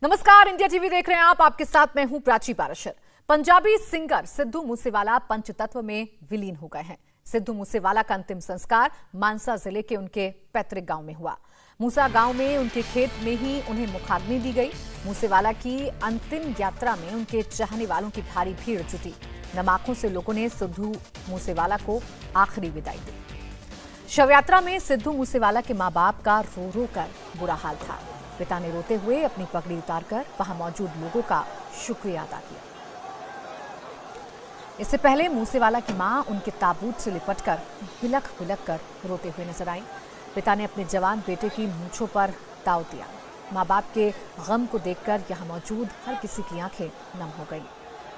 नमस्कार, India TV देख रहे हैं आप। आपके साथ मैं हूं प्राची पाराशर। पंजाबी सिंगर सिद्धू मूसेवाला पंचतत्व में विलीन हो गए हैं। सिद्धू मूसेवाला का अंतिम संस्कार मानसा जिले के उनके पैतृक गांव में हुआ। मूसा गांव में उनके खेत में ही उन्हें मुखाग्नि दी गई। मूसेवाला की अंतिम यात्रा में उनके चाहने वालों की भारी भीड़ जुटी। नम आंखों से लोगों ने सिद्धू मूसेवाला को आखिरी विदाई दी। शव यात्रा में सिद्धू मूसेवाला के मां बाप का रो रो कर बुरा हाल था। पिता ने रोते हुए अपनी पगड़ी उतारकर वहां मौजूद लोगों का शुक्रिया अदा किया। इससे पहले मूसेवाला की मां उनके ताबूत से लिपटकर बिलख बिलख कर रोते हुए नजर आई। पिता ने अपने जवान बेटे की मूंछों पर ताव दिया। मां बाप के गम को देखकर यहां मौजूद हर किसी की आंखें नम हो गई।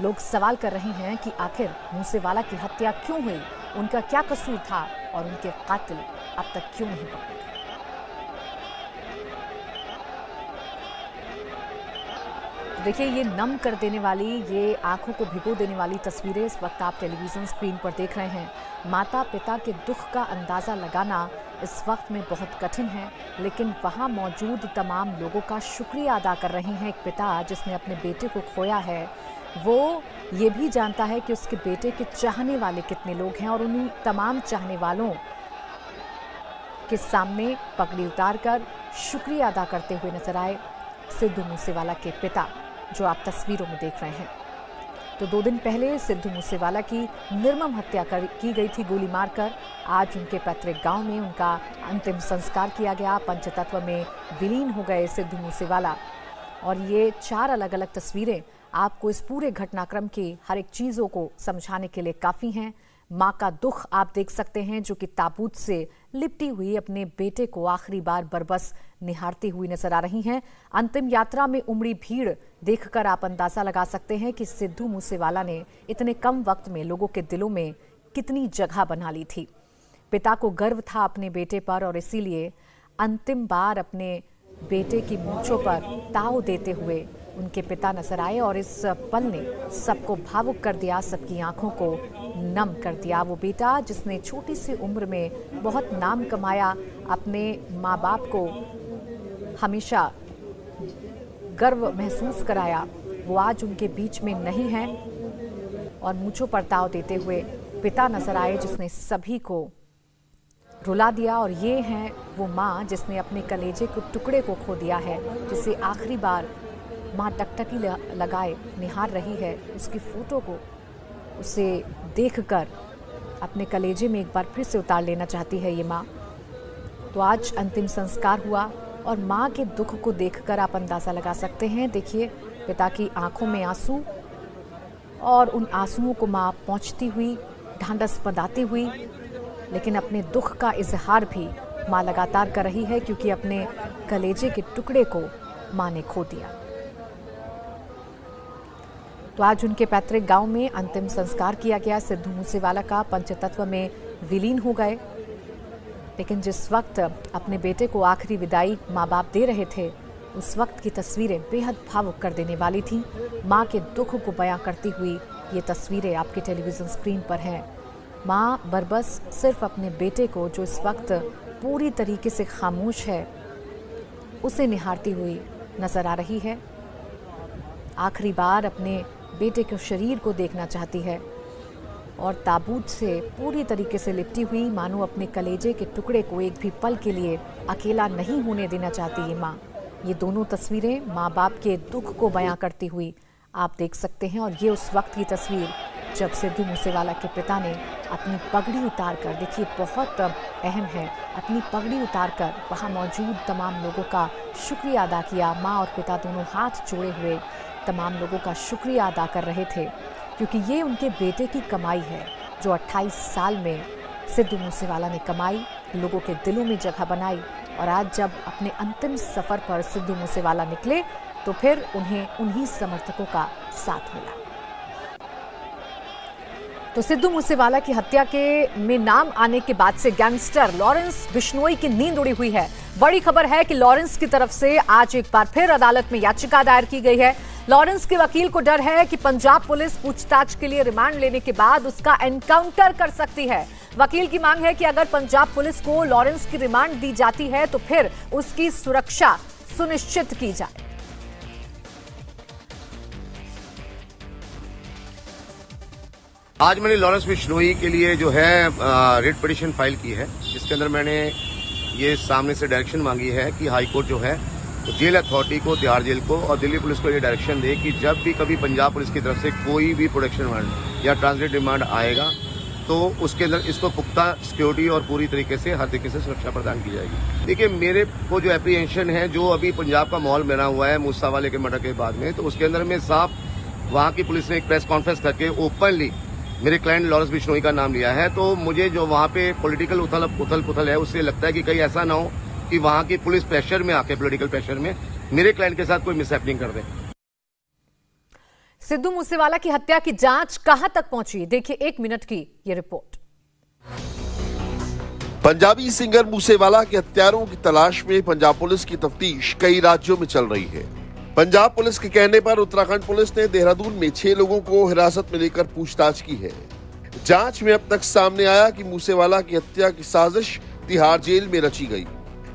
लोग सवाल कर रहे हैं कि आखिर मूसेवाला की हत्या क्यों हुई, उनका क्या कसूर था और उनके कातिल अब तक क्यों नहीं पकड़े। देखिए, ये नम कर देने वाली, ये आंखों को भिगो देने वाली तस्वीरें इस वक्त आप टेलीविजन स्क्रीन पर देख रहे हैं। माता पिता के दुख का अंदाजा लगाना इस वक्त में बहुत कठिन है, लेकिन वहां मौजूद तमाम लोगों का शुक्रिया अदा कर रहे हैं। एक पिता जिसने अपने बेटे को खोया है, वो ये भी जानता है कि उसके बेटे के चाहने वाले कितने लोग हैं और उन्हीं तमाम चाहने वालों के सामने पगड़ी उतारकर शुक्रिया अदा करते हुए नजर आए सिद्धू मूसेवाला के पिता, जो आप तस्वीरों में देख रहे हैं। तो 2 दिन पहले सिद्धू मूसेवाला की निर्मम हत्या की गई थी गोली मारकर। आज उनके पैतृक गांव में उनका अंतिम संस्कार किया गया। पंचतत्व में विलीन हो गए सिद्धू मूसेवाला। और ये 4 अलग अलग तस्वीरें आपको इस पूरे घटनाक्रम की हर एक चीज़ों को समझाने के लिए काफ़ी हैं। माँ का दुख आप देख सकते हैं, जो कि ताबूत से लिपटी हुई अपने बेटे को आखिरी बार बरबस निहारती हुई नजर आ रही हैं। अंतिम यात्रा में उमड़ी भीड़ देखकर आप अंदाजा लगा सकते हैं कि सिद्धू मूसेवाला ने इतने कम वक्त में लोगों के दिलों में कितनी जगह बना ली थी। पिता को गर्व था अपने बेटे पर और इसीलिए अंतिम बार अपने बेटे की मूंछों पर ताव देते हुए उनके पिता नजर आए और इस पल ने सबको भावुक कर दिया, सबकी आंखों को नम कर दिया। वो बेटा जिसने छोटी सी उम्र में बहुत नाम कमाया, अपने माँ बाप को हमेशा गर्व महसूस कराया, वो आज उनके बीच में नहीं है और मूंछों पर ताव देते हुए पिता नजर आए जिसने सभी को रुला दिया। और ये है वो माँ जिसने अपने कलेजे के टुकड़े को खो दिया है, जिसे आखिरी बार माँ टकटकी लगाए निहार रही है। उसकी फोटो को उसे देखकर अपने कलेजे में एक बार फिर से उतार लेना चाहती है ये माँ। तो आज अंतिम संस्कार हुआ और माँ के दुख को देखकर आप अंदाज़ा लगा सकते हैं। देखिए, पिता की आंखों में आंसू और उन आंसुओं को माँ पहुँचती हुई, ढांढस बंधाती हुई, लेकिन अपने दुख का इजहार भी माँ लगातार कर रही है, क्योंकि अपने कलेजे के टुकड़े को माँ ने खो दिया। तो आज उनके पैतृक गांव में अंतिम संस्कार किया गया। सिद्धू मूसेवाला का पंचतत्व में विलीन हो गए, लेकिन जिस वक्त अपने बेटे को आखिरी विदाई माँ बाप दे रहे थे, उस वक्त की तस्वीरें बेहद भावुक कर देने वाली थी। माँ के दुख को बयां करती हुई ये तस्वीरें आपके टेलीविजन स्क्रीन पर हैं। माँ बरबस सिर्फ अपने बेटे को, जो इस वक्त पूरी तरीके से खामोश है, उसे निहारती हुई नजर आ रही है। आखिरी बार अपने बेटे के शरीर को देखना चाहती है और ताबूत से पूरी तरीके से लिपटी हुई, मानो अपने कलेजे के टुकड़े को एक भी पल के लिए अकेला नहीं होने देना चाहती ये माँ। ये दोनों तस्वीरें माँ बाप के दुख को बयां करती हुई आप देख सकते हैं। और ये उस वक्त की तस्वीर जब सिद्धू मूसेवाला के पिता ने अपनी पगड़ी उतारकर, देखिए बहुत अहम है, अपनी पगड़ी उतारकर वहाँ मौजूद तमाम लोगों का शुक्रिया अदा किया। माँ और पिता दोनों हाथ जोड़े हुए तमाम लोगों का शुक्रिया अदा कर रहे थे, क्योंकि ये उनके बेटे की कमाई है, जो 28 साल में सिद्धू मूसेवाला ने कमाई, लोगों के दिलों में जगह बनाई। और आज जब अपने अंतिम सफर पर सिद्धू मूसेवाला निकले, तो फिर उन्हें उन्हीं समर्थकों का साथ मिला। तो सिद्धू मूसेवाला की हत्या के में नाम आने के बाद से गैंगस्टर लॉरेंस बिश्नोई की नींद उड़ी हुई है। बड़ी खबर है कि लॉरेंस की तरफ से आज एक बार फिर अदालत में याचिका दायर की गई है। लॉरेंस के वकील को डर है कि पंजाब पुलिस पूछताछ के लिए रिमांड लेने के बाद उसका एनकाउंटर कर सकती है। वकील की मांग है कि अगर पंजाब पुलिस को लॉरेंस की रिमांड दी जाती है तो फिर उसकी सुरक्षा सुनिश्चित की जाए। आज मैंने लॉरेंस बिश्नोई के लिए जो है रिट पिटीशन फाइल की है, जिसके अंदर मैंने ये सामने से डायरेक्शन मांगी है कि हाई कोर्ट जो है जेल अथॉरिटी को, तिहाड़ जेल को और दिल्ली पुलिस को ये डायरेक्शन दे कि जब भी कभी पंजाब पुलिस की तरफ से कोई भी प्रोटेक्शन वारंट या ट्रांजिट रिमांड आएगा तो उसके अंदर इसको पुख्ता सिक्योरिटी और पूरी तरीके से हर तरीके से सुरक्षा प्रदान की जाएगी। देखिए, मेरे को जो एप्रीहेंशन है, जो अभी पंजाब का माहौल बना हुआ है मूसा वाले के मर्डर के बाद में, तो उसके अंदर में साफ वहाँ की पुलिस ने एक प्रेस कॉन्फ्रेंस करके ओपनली मेरे क्लाइंट लॉरेंस बिश्नोई का नाम लिया है। तो मुझे जो वहाँ पे पॉलिटिकल उथल पुथल है, उससे लगता है कि कहीं ऐसा ना हो कि वहाँ की पुलिस प्रेशर में आके, पॉलिटिकल प्रेशर में मेरे क्लाइंट के साथ कोई मिसहैपनिंग कर दे। सिद्धू मूसेवाला की हत्या की जांच कहां तक पहुंची, देखिए 1 मिनट की ये रिपोर्ट। पंजाबी सिंगर मूसेवाला के हत्यारों की तलाश में पंजाब पुलिस की तफ्तीश कई राज्यों में चल रही है। पंजाब पुलिस के कहने पर उत्तराखंड पुलिस ने देहरादून में 6 लोगों को हिरासत में लेकर पूछताछ की है। जांच में अब तक सामने आया कि मूसेवाला की हत्या की साजिश तिहाड़ जेल में रची गई,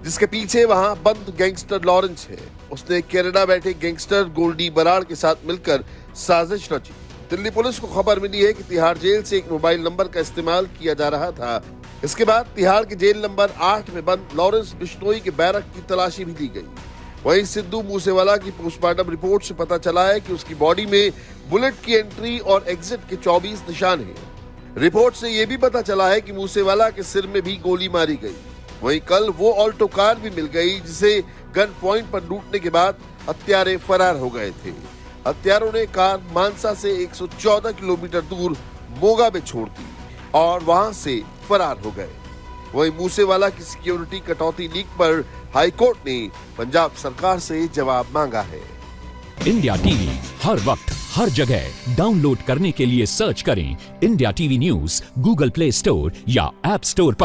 जिसके पीछे वहां बंद गैंगस्टर लॉरेंस है। उसने कनाडा बैठे गैंगस्टर गोल्डी बराड़ के साथ मिलकर साजिश रची। दिल्ली पुलिस को खबर मिली है कि तिहाड़ जेल से एक मोबाइल नंबर का इस्तेमाल किया जा रहा था। इसके बाद तिहाड़ के जेल नंबर 8 में बंद लॉरेंस बिश्नोई के बैरक की तलाशी भी ली गई। वहीं सिद्धू मूसेवाला की पोस्टमार्टम रिपोर्ट से पता चला है कि उसकी बॉडी में बुलेट की एंट्री और एग्जिट के 24 निशान हैं। रिपोर्ट से यह भी पता चला है कि मूसेवाला के सिर में भी गोली मारी गई। वहीं कल वो ऑल्टो कार भी मिल गई, जिसे गन पॉइंट पर लूटने के बाद हत्यारे फरार हो गए थे। हत्यारों ने कार मानसा से 114 किलोमीटर दूर मोगा में छोड़ दी और वहां से फरार हो गए। वहीं मूसेवाला की सिक्योरिटी कटौती लीक पर हाईकोर्ट ने पंजाब सरकार से जवाब मांगा है। इंडिया टीवी हर वक्त हर जगह डाउनलोड करने के लिए सर्च करें India TV news Google play store या ऐप स्टोर पर।